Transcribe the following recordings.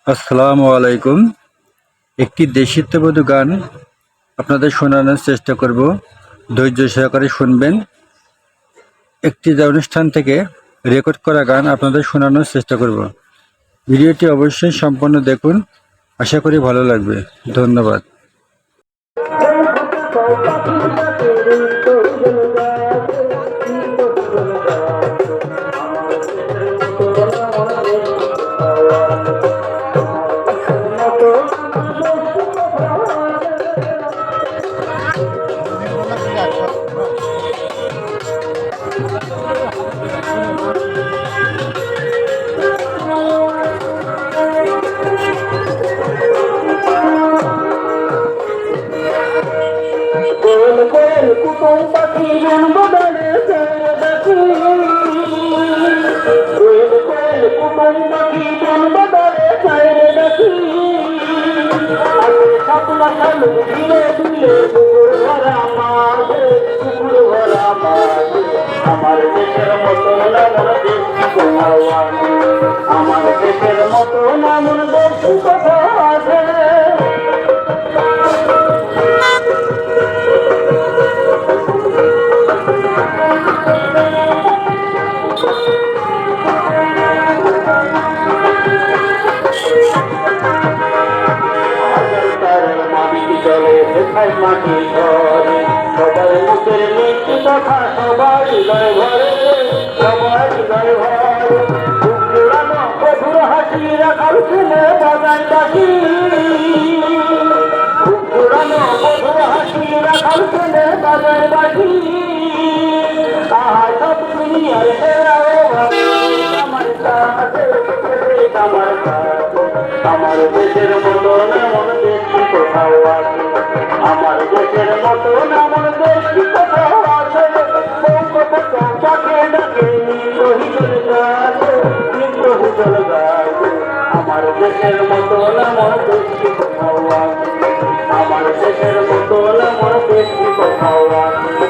আসসালামু আলাইকুম। একটি দেশিত্ববোধক গান আপনাদের শোনানোর চেষ্টা করব। ধৈর্য সহকারে শুনবেন। একটি অনুষ্ঠান থেকে রেকর্ড করা গান আপনাদের শোনানোর চেষ্টা করব। ভিডিওটি অবশ্যই সম্পূর্ণ দেখুন। আশা করি ভালো লাগবে। ধন্যবাদ। কুটুম পাখি বদলে দেখি কুটুম পাখি বদলে দেখি সাতলা খালু ধীরে ধীরে কুকুর ভরা মাঝে কুকুর ভরা মাঝে আমার দেশের মতো নামন দেশি কোথাও আছে আমার দেশের মতো নামন দেশি কোথাও আছে মাটি ঘরে সবাই মুখের মিষ্টি কথা সবাই হৃদয় ঘরে সবাই হৃদয় ঘরে পুরানো মধুর হাসি রাখাল ছেলে বাজায় বাসি পুরানো মধুর হাসি রাখাল ছেলে বাজায় বাসি আহাই সব দুনিয়ার সেরাও আমার কাছে আমার কাছে আমার দেশের মতো এমন দেশি কোথাও আছে আমার দেশের মতো এমন দেশি কোথাও আছে চোখে ডাকে হিজল গাছে হিজল গাছে আমার দেশের মতো এমন দেশি কোথাও আছে আমার দেশের মতো এমন দেশি কোথাও আছে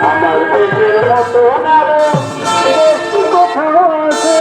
আমার দেশের মতো এমন দেশি কোথাও আছে